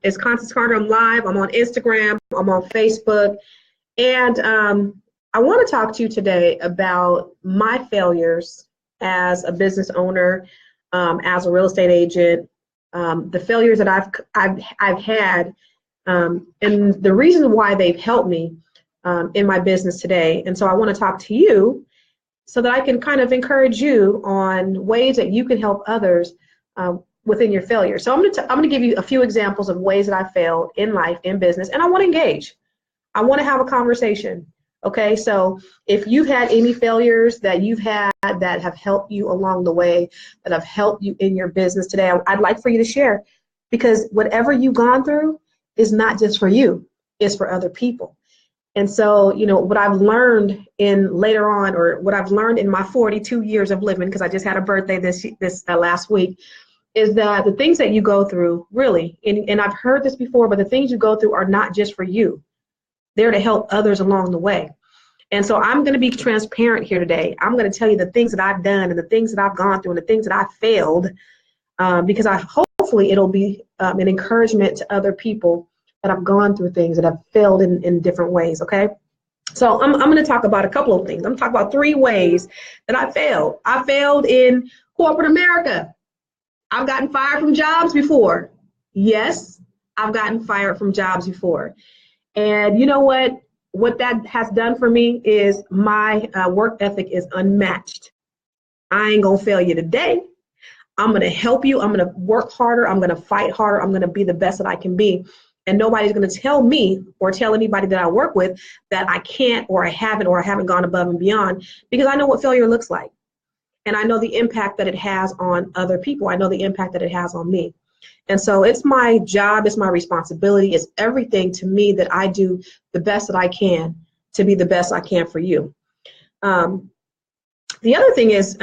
It's Constance Carter. I'm live. I'm on Instagram. I'm on Facebook. And I want to talk to you today about my failures as a business owner, as a real estate agent, the failures that I've had, and the reason why they've helped me in my business today. And so I want to talk to you so that I can kind of encourage you on ways that you can help others within your failure. So I'm going to give you a few examples of ways that I failed in life, in business, and I want to engage. I want to have a conversation. Okay, so if you've had any failures that you've had that have helped you along the way, that have helped you in your business today, I'd like for you to share, because whatever you've gone through is not just for you, it's for other people. And so, you know, what I've learned later on, or what I've learned in my 42 years of living, because I just had a birthday this last week, is that the things that you go through, really, and I've heard this before, but the things you go through are not just for you. They're to help others along the way. And so I'm going to be transparent here today. I'm going to tell you the things that I've done and the things that I've gone through and the things that I failed, because hopefully it'll be an encouragement to other people that have gone through things, that have failed in different ways, okay? So I'm going to talk about a couple of things. I'm going to talk about 3 ways that I failed. I failed in corporate America. I've gotten fired from jobs before. Yes, I've gotten fired from jobs before. And you know what? What that has done for me is my work ethic is unmatched. I ain't going to fail you today. I'm going to help you. I'm going to work harder. I'm going to fight harder. I'm going to be the best that I can be. And nobody's going to tell me or tell anybody that I work with that I can't, or I haven't gone above and beyond, because I know what failure looks like. And I know the impact that it has on other people. I know the impact that it has on me. And so it's my job, it's my responsibility, it's everything to me that I do the best that I can to be the best I can for you. The other thing is,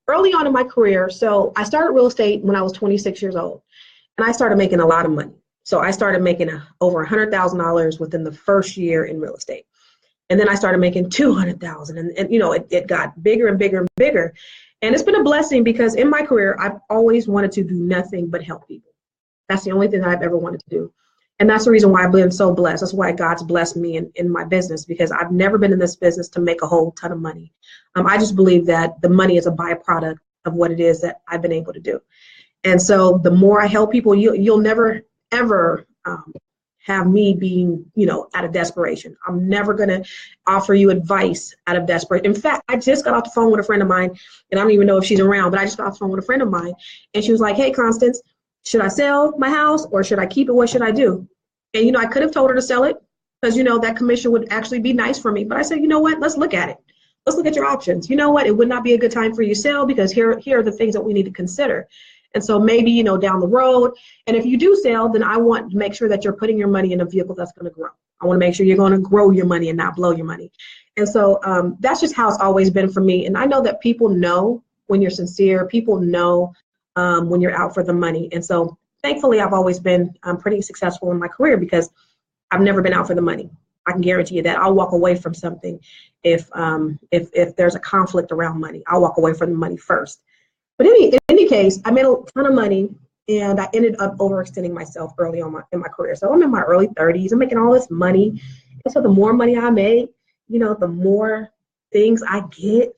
early on in my career, so I started real estate when I was 26 years old, and I started making a lot of money. So I started making over $100,000 within the first year in real estate. And then I started making $200,000, and you know, it got bigger and bigger and bigger. And it's been a blessing, because in my career, I've always wanted to do nothing but help people. That's the only thing that I've ever wanted to do. And that's the reason why I've been so blessed. That's why God's blessed me in my business, because I've never been in this business to make a whole ton of money. I just believe that the money is a byproduct of what it is that I've been able to do. And so the more I help people, you'll never, ever have me being, you know, out of desperation. I'm never going to offer you advice out of desperation. In fact, I just got off the phone with a friend of mine, and I don't even know if she's around, but I just got off the phone with a friend of mine, and she was like, hey, Constance, should I sell my house or should I keep it? What should I do? And, you know, I could have told her to sell it, because, you know, that commission would actually be nice for me. But I said, you know what, let's look at it. Let's look at your options. You know what, it would not be a good time for you to sell, because here are the things that we need to consider. And so maybe, you know, down the road, and if you do sell, then I want to make sure that you're putting your money in a vehicle that's going to grow. I want to make sure you're going to grow your money and not blow your money. And so that's just how it's always been for me. And I know that people know when you're sincere. People know when you're out for the money. And so thankfully, I've always been pretty successful in my career, because I've never been out for the money. I can guarantee you that. I'll walk away from something if there's a conflict around money. I'll walk away from the money first. But in any case, I made a ton of money, and I ended up overextending myself early on in my career. So I'm in my early 30s. I'm making all this money. And so the more money I make, you know, the more things I get,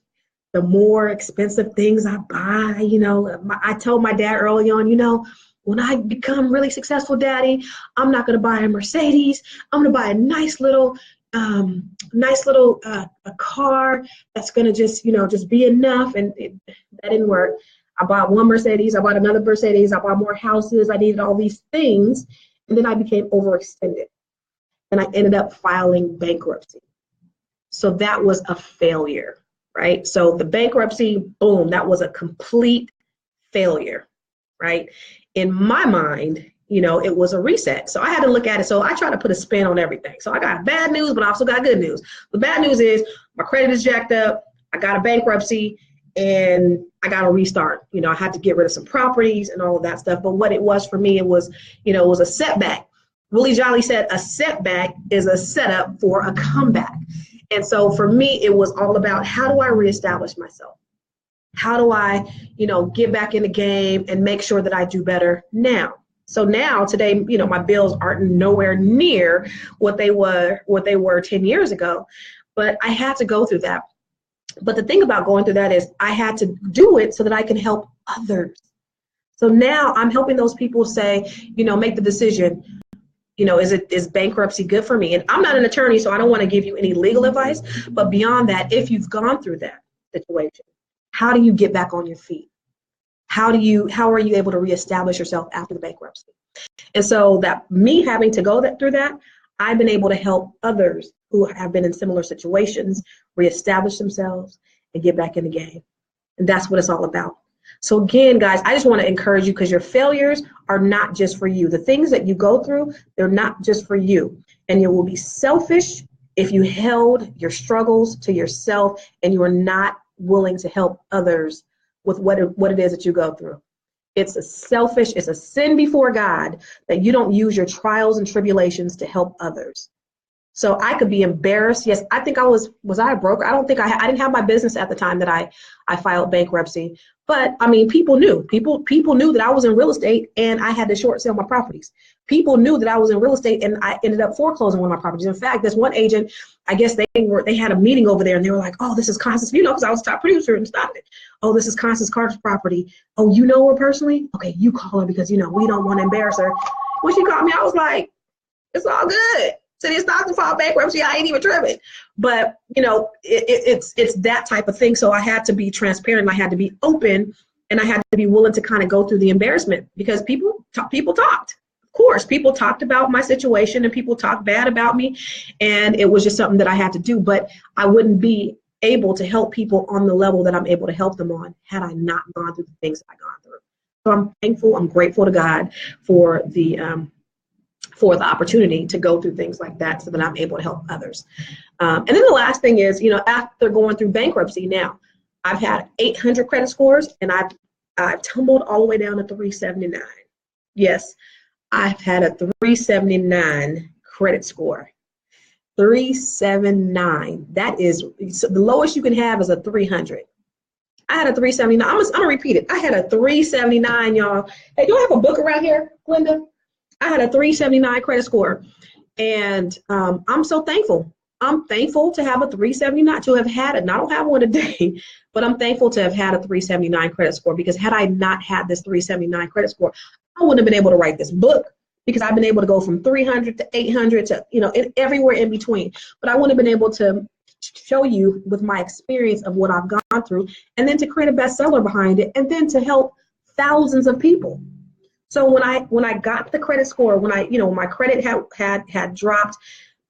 the more expensive things I buy. You know, I told my dad early on, you know, when I become really successful, Daddy, I'm not going to buy a Mercedes. I'm going to buy a nice little a car that's going to just be enough. And that didn't work. I bought one Mercedes. I bought another Mercedes. I bought more houses. I needed all these things. And then I became overextended. And I ended up filing bankruptcy. So that was a failure, right? So the bankruptcy, boom, that was a complete failure, right? In my mind, you know, it was a reset. So I had to look at it. So I try to put a spin on everything. So I got bad news, but I also got good news. The bad news is my credit is jacked up. I got a bankruptcy, and I got to restart. You know, I had to get rid of some properties and all of that stuff. But what it was for me, it was a setback. Willie Jolly said a setback is a setup for a comeback. And so for me, it was all about, how do I reestablish myself? How do I, get back in the game and make sure that I do better now? So now today, my bills aren't nowhere near what they were 10 years ago. But I had to go through that. But the thing about going through that is I had to do it so that I can help others. So now I'm helping those people say, make the decision, is bankruptcy good for me? And I'm not an attorney, so I don't want to give you any legal advice. But beyond that, if you've gone through that situation, how do you get back on your feet? How are you able to reestablish yourself after the bankruptcy? And so that me having to go through that, I've been able to help others who have been in similar situations reestablish themselves and get back in the game. And that's what it's all about. So again, guys, I just want to encourage you, because your failures are not just for you. The things that you go through, they're not just for you. And you will be selfish if you held your struggles to yourself and you are not willing to help others with what it is that you go through. It's a sin before God that you don't use your trials and tribulations to help others. So I could be embarrassed. Yes, I think was I a broker? I don't think I didn't have my business at the time that I filed bankruptcy. But I mean, people knew that I was in real estate and I had to short sale my properties. People knew that I was in real estate and I ended up foreclosing one of my properties. In fact, this one agent, I guess they had a meeting over there and they were like, oh, this is Constance, because I was top producer and stuff. Oh, this is Constance Carter's property. Oh, you know her personally? Okay, you call her because we don't want to embarrass her. When she called me, I was like, it's all good. So it's not to file bankruptcy. I ain't even tripping. But it's that type of thing. So I had to be transparent. I had to be open, and I had to be willing to kind of go through the embarrassment, because people talked. Of course, people talked about my situation and people talked bad about me, and it was just something that I had to do. But I wouldn't be able to help people on the level that I'm able to help them on had I not gone through the things that I've gone through. So I'm thankful. I'm grateful to God for the opportunity to go through things like that so that I'm able to help others. And then the last thing is, after going through bankruptcy now, I've had 800 credit scores and I've tumbled all the way down to 379. Yes, I've had a 379 credit score. 379. That is, so the lowest you can have is a 300. I had a 379. I'm gonna repeat it. I had a 379, y'all. Hey, do I have a book around here, Glenda? I had a 379 credit score, and I'm so thankful. I'm thankful to have a 379, to have had it. And I don't have one today, but I'm thankful to have had a 379 credit score, because had I not had this 379 credit score, I wouldn't have been able to write this book, because I've been able to go from 300 to 800 to, everywhere in between. But I wouldn't have been able to show you with my experience of what I've gone through, and then to create a bestseller behind it, and then to help thousands of people. So when I got the credit score, when my credit had dropped,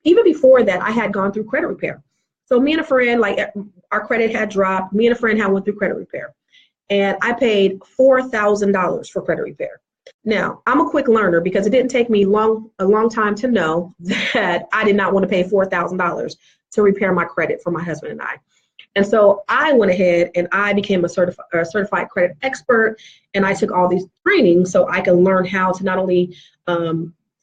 even before that, I had gone through credit repair. So me and a friend, our credit had dropped. Me and a friend had went through credit repair, and I paid $4,000 for credit repair. Now, I'm a quick learner, because it didn't take me a long time to know that I did not want to pay $4,000 to repair my credit for my husband and I. And so I went ahead and I became a certified credit expert, and I took all these trainings so I could learn how to not only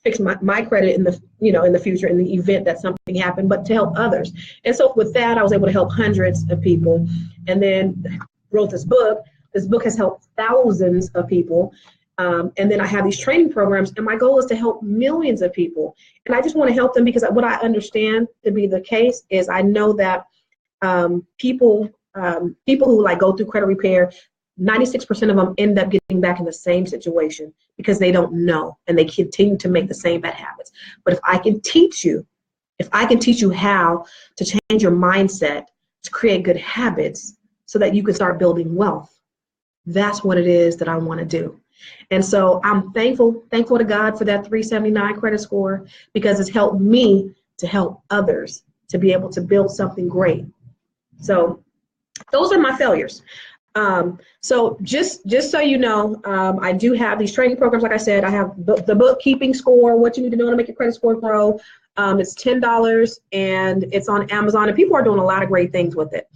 fix my credit in the future, in the event that something happened, but to help others. And so with that, I was able to help hundreds of people, and then wrote this book. This book has helped thousands of people. And then I have these training programs, and my goal is to help millions of people. And I just want to help them, because what I understand to be the case is I know that people who go through credit repair, 96% of them end up getting back in the same situation because they don't know, and they continue to make the same bad habits. But if I can teach you how to change your mindset to create good habits so that you can start building wealth, that's what it is that I want to do. And so I'm thankful to God for that 379 credit score, because it's helped me to help others to be able to build something great. So those are my failures. So just so you know, I do have these training programs. Like I said, I have the bookkeeping score, what you need to know to make your credit score grow. It's $10 and it's on Amazon, and people are doing a lot of great things with it.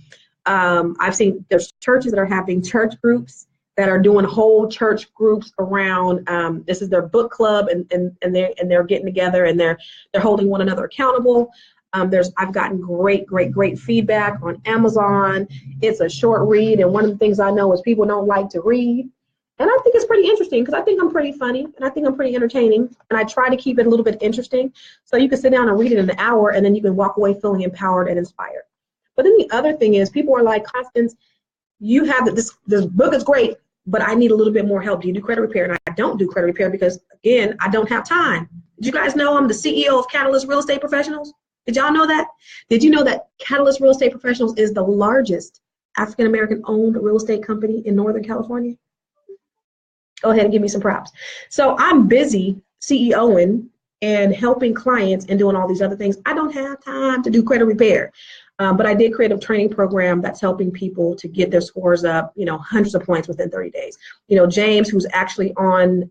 I've seen there's churches that are having church groups that are doing whole church groups around. This is their book club, and they're getting together, and they're holding one another accountable. I've gotten great feedback on Amazon. It's a short read, and one of the things I know is people don't like to read. And I think it's pretty interesting because I think I'm pretty funny and I think I'm pretty entertaining. And I try to keep it a little bit interesting so you can sit down and read it in an hour and then you can walk away feeling empowered and inspired. But then the other thing is people are like, Constance, you have this book is great, but I need a little bit more help. Do you do credit repair? And I don't do credit repair because, again, I don't have time. Did you guys know I'm the CEO of Catalyst Real Estate Professionals? Did y'all know that? Did you know that Catalyst Real Estate Professionals is the largest African-American owned real estate company in Northern California? Go ahead and give me some props. So I'm busy CEOing and helping clients and doing all these other things. I don't have time to do credit repair. But I did create a training program that's helping people to get their scores up, hundreds of points within 30 days. James, who's actually on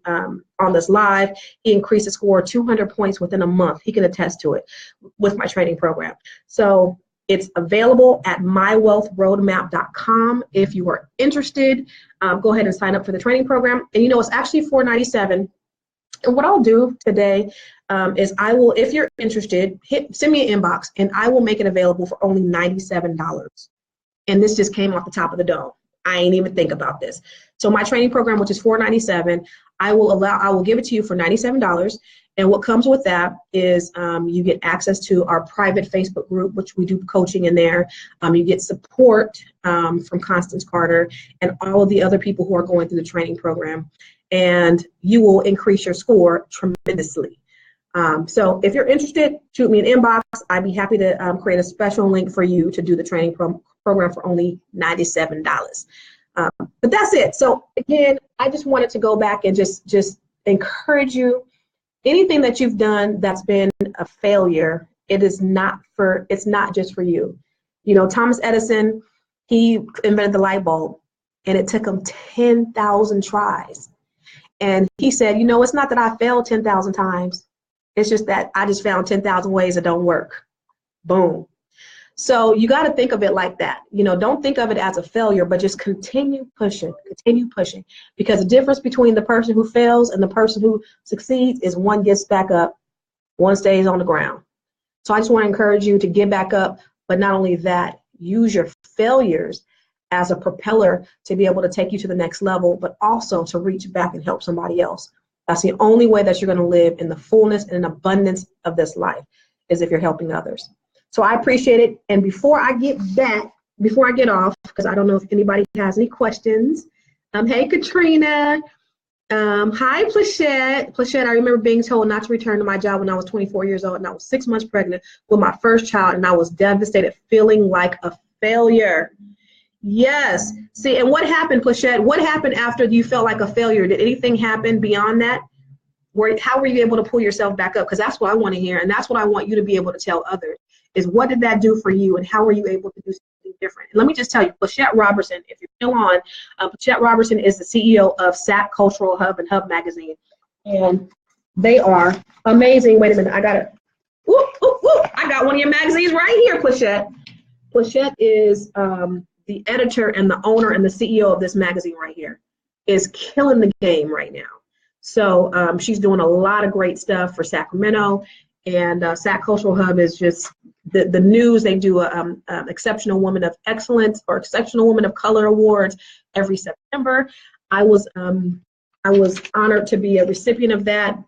this live, he increased his score 200 points within a month. He can attest to it with my training program. So it's available at mywealthroadmap.com. If you are interested, go ahead and sign up for the training program. And it's actually $497. And what I'll do today is I will, if you're interested, send me an inbox and I will make it available for only $97. And this just came off the top of the dome. I ain't even think about this. So my training program, which is $497, I will give it to you for $97. And what comes with that is you get access to our private Facebook group, which we do coaching in there. You get support from Constance Carter and all of the other people who are going through the training program. And you will increase your score tremendously. So if you're interested, shoot me an inbox. I'd be happy to create a special link for you to do the training program for only $97. But that's it. So again, I just wanted to go back and just encourage you. Anything that you've done that's been a failure, it's not just for you. Thomas Edison, he invented the light bulb and it took him 10,000 tries. And he said, it's not that I failed 10,000 times. It's just that I just found 10,000 ways that don't work. Boom. So you got to think of it like that. Don't think of it as a failure, but just continue pushing, because the difference between the person who fails and the person who succeeds is one gets back up, one stays on the ground. So I just want to encourage you to get back up, but not only that, use your failures as a propeller to be able to take you to the next level, but also to reach back and help somebody else. That's the only way that you're going to live in the fullness and abundance of this life, is if you're helping others. So I appreciate it. And before I get off, because I don't know if anybody has any questions. Hey, Katrina. Hi, Plachette. Plachette, I remember being told not to return to my job when I was 24 years old, and I was 6 months pregnant with my first child, and I was devastated, feeling like a failure. Yes. See, and what happened, Plachette? What happened after you felt like a failure? Did anything happen beyond that? How were you able to pull yourself back up? Because that's what I want to hear, and that's what I want you to be able to tell others, is what did that do for you, and how were you able to do something different? And let me just tell you, Plachette Robertson, if you're still on, Plachette Robertson is the CEO of SAC Cultural Hub and Hub Magazine, and they are amazing. Wait a minute, I got it. I got one of your magazines right here, Plachette. Plachette is the editor and the owner and the CEO of this magazine right here, is killing the game right now. So she's doing a lot of great stuff for Sacramento, and SAC Cultural Hub is just the news. They do Exceptional Woman of Excellence or Exceptional Woman of Color Awards every September. I was honored to be a recipient of that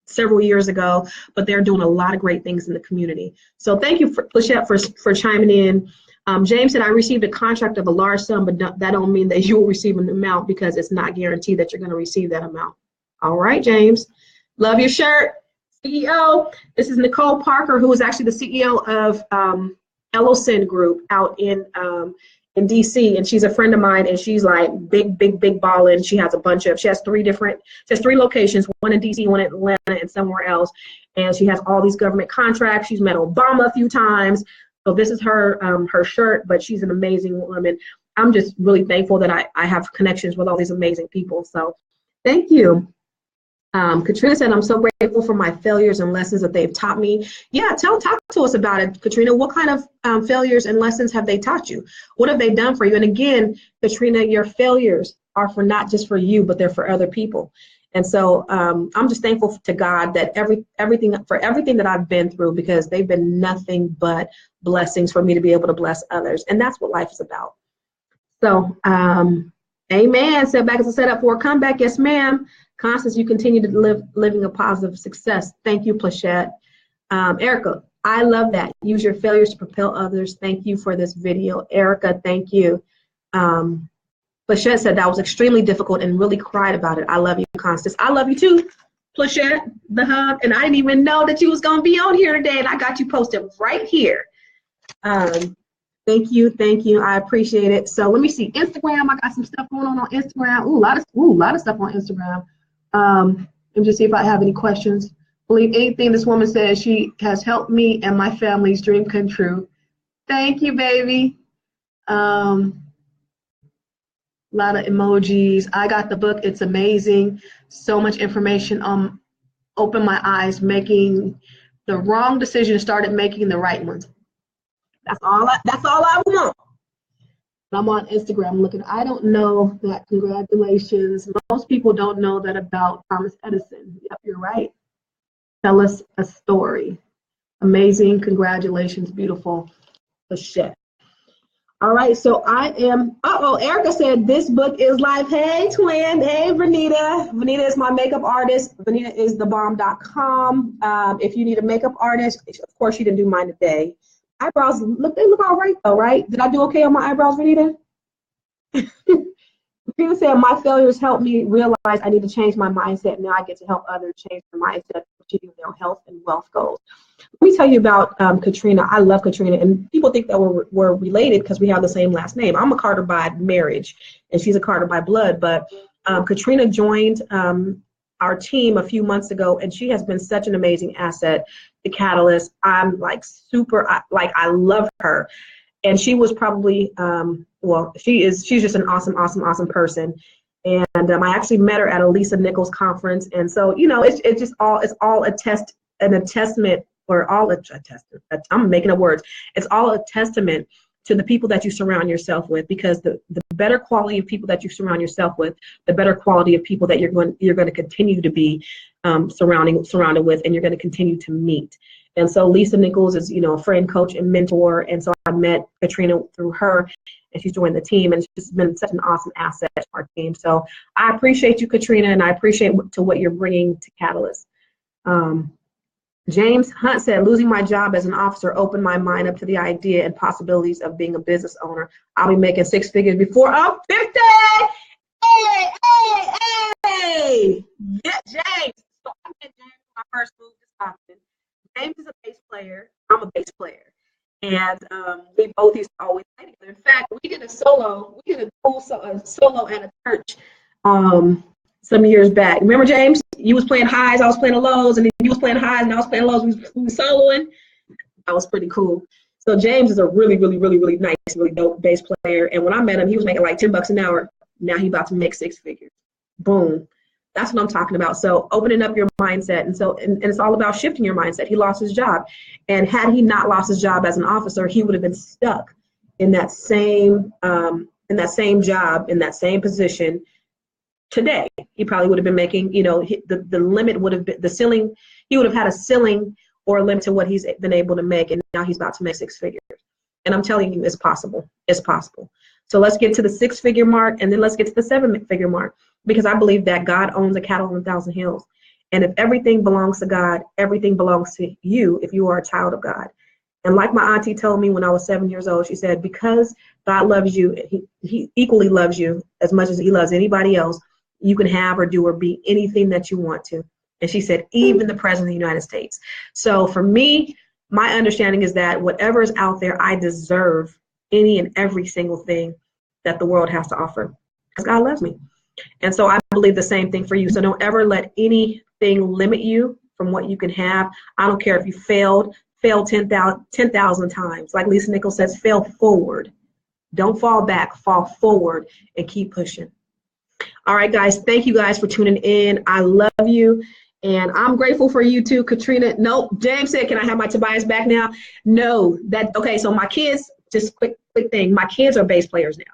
several years ago, but they're doing a lot of great things in the community. So thank you, Plachette, for chiming in. James said, I received a contract of a large sum, but that don't mean that you will receive an amount, because it's not guaranteed that you're going to receive that amount. All right, James. Love your shirt. CEO. This is Nicole Parker, who is actually the CEO of Ellison Group out in DC, and she's a friend of mine, and she's like big ballin'. She has three locations, one in DC, one in Atlanta, and somewhere else. And she has all these government contracts. She's met Obama a few times. So this is her shirt, but she's an amazing woman. I'm just really thankful that I have connections with all these amazing people. So thank you. Katrina said, I'm so grateful for my failures and lessons that they've taught me. Yeah, talk to us about it, Katrina. What kind of failures and lessons have they taught you? What have they done for you? And again, Katrina, your failures are for not just for you, but they're for other people. And so I'm just thankful to God that everything that I've been through, because they've been nothing but blessings for me to be able to bless others. And that's what life is about. So Amen. Setback is a setup for a comeback. Yes, ma'am. Constance, you continue to living a positive success. Thank you, Plachette. Erica, I love that. Use your failures to propel others. Thank you for this video. Erica, thank you. Plachette said that was extremely difficult and really cried about it. I love you, Constance. I love you too, Plachette, the hub. And I didn't even know that you was going to be on here today, and I got you posted right here. Thank you, thank you. I appreciate it. So let me see. Instagram, I got some stuff going on Instagram. Ooh, a lot of stuff on Instagram. Let me just see if I have any questions. Believe anything this woman says, she has helped me and my family's dream come true. Thank you, baby. A lot of emojis. I got the book. It's amazing. So much information. Opened my eyes, making the wrong decision, started making the right ones. That's all I want. I'm on Instagram looking. I don't know that. Congratulations. Most people don't know that about Thomas Edison. Yep, you're right. Tell us a story. Amazing. Congratulations. Beautiful. Shit. All right. So I am. Erica said this book is live. Hey, twin. Hey, Vanita. Vanita is my makeup artist. Vanita is thebomb.com. If you need a makeup artist, of course, she didn't do mine today. Eyebrows, they look all right though, right? Did I do okay on my eyebrows, Vanita? Vanita said, my failures helped me realize I need to change my mindset. Now I get to help others change their mindset, achieving their health and wealth goals. Let me tell you about Katrina. I love Katrina, and people think that we're related because we have the same last name. I'm a Carter by marriage, and she's a Carter by blood, but Katrina joined our team a few months ago, and she has been such an amazing asset to Catalyst. I'm like I love her. And she was probably, she's just an awesome person. And I actually met her at a Lisa Nichols conference. And so, it's all a testament, or all a testament. I'm making up words. It's all a testament to the people that you surround yourself with, because the better quality of people that you surround yourself with, the better quality of people that you're going to continue to be surrounded with, and you're going to continue to meet. And so Lisa Nichols is, a friend, coach, and mentor. And so I met Katrina through her, and she's joined the team, and she's been such an awesome asset to our team. So I appreciate you, Katrina, and I appreciate what you're bringing to Catalyst. James Hunt said, losing my job as an officer opened my mind up to the idea and possibilities of being a business owner. I'll be making 6 figures before I'm 50. Hey! Yeah, James. So I met James when I first moved to Stockton. James is a bass player. I'm a bass player. And we both used to always play together. In fact, we did a solo at a church some years back. Remember, James? You was playing highs, I was playing the lows, and then you was playing highs, and I was playing lows. We was soloing. That was pretty cool. So James is a really nice, really dope bass player. And when I met him, he was making like $10 an hour. Now he's about to make 6 figures. Boom. That's what I'm talking about. So opening up your mindset. And it's all about shifting your mindset. He lost his job. And had he not lost his job as an officer, he would have been stuck in that same job, in that same position today. He probably would have been making, the limit would have been the ceiling. He would have had a ceiling or a limit to what he's been able to make. And now he's about to make 6 figures. And I'm telling you, it's possible. It's possible. So let's get to the 6-figure mark, and then let's get to the 7-figure mark, because I believe that God owns a cattle on 1,000 hills. And if everything belongs to God, everything belongs to you if you are a child of God. And like my auntie told me when I was 7 years old, she said, because God loves you, he equally loves you as much as he loves anybody else, you can have or do or be anything that you want to. And she said, even the president of the United States. So for me, my understanding is that whatever is out there, I deserve any and every single thing that the world has to offer, because God loves me. And so I believe the same thing for you. So don't ever let anything limit you from what you can have. I don't care if you failed 10,000 times. Like Lisa Nichols says, fail forward. Don't fall back, fall forward and keep pushing. All right, guys, thank you guys for tuning in. I love you. And I'm grateful for you too, Katrina. No, James said, can I have my Tobias back now? No, okay, so my kids, just quick thing. My kids are bass players now.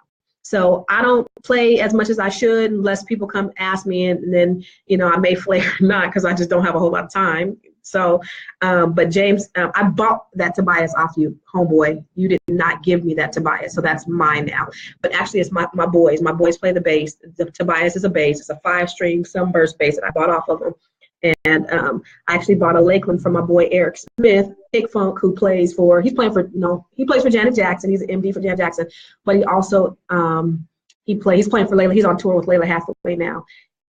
So I don't play as much as I should unless people come ask me, and then, you know, I may flake or not because I just don't have a whole lot of time. So, but James, I bought that Tobias off you, homeboy. You did not give me that Tobias, so that's mine now. But actually, it's my boys. My boys play the bass. The Tobias is a bass. It's a 5-string sunburst bass that I bought off of them. And I actually bought a Lakeland from my boy Eric Smith, Big Funk, who plays for, he plays for Janet Jackson. He's an MD for Janet Jackson, but he also he's playing for Layla. He's on tour with Layla Hathaway now.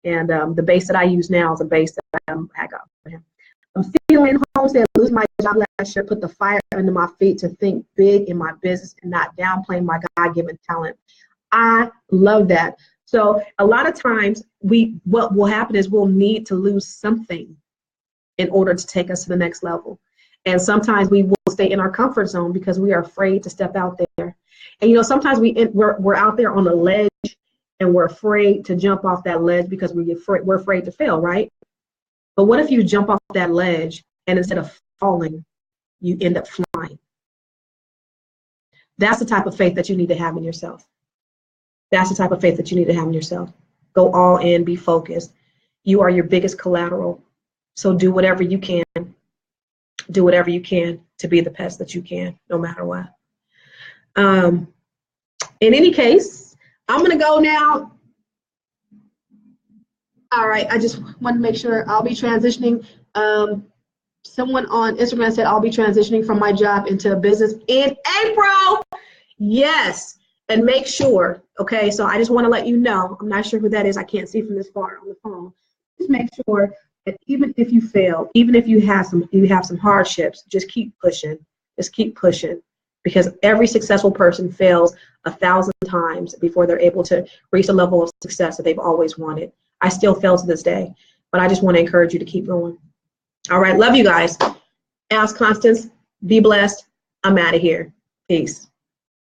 And the bass that I use now is a bass that I got for him. I'm feeling homestead, lose my job last year, put the fire under my feet to think big in my business and not downplaying my God-given talent. I love that. So a lot of times what will happen is we'll need to lose something in order to take us to the next level. And sometimes we will stay in our comfort zone because we are afraid to step out there. And, you know, sometimes we're out there on the ledge and we're afraid to jump off that ledge because we're afraid to fail, right? But what if you jump off that ledge and instead of falling, you end up flying? That's the type of faith that you need to have in yourself. That's the type of faith that you need to have in yourself. Go all in, be focused. You are your biggest collateral. So do whatever you can. Do whatever you can to be the best that you can, no matter what. In any case, I'm going to go now. All right, I just want to make sure I'll be transitioning. Someone on Instagram said I'll be transitioning from my job into a business in April. Yes. And make sure, okay, so I just want to let you know, I'm not sure who that is, I can't see from this far on the phone. Just make sure that even if you fail, even if you have some hardships, just keep pushing. Just keep pushing. Because every successful person fails 1,000 times before they're able to reach the level of success that they've always wanted. I still fail to this day, but I just want to encourage you to keep going. All right, love you guys. Ask Constance, be blessed. I'm out of here. Peace.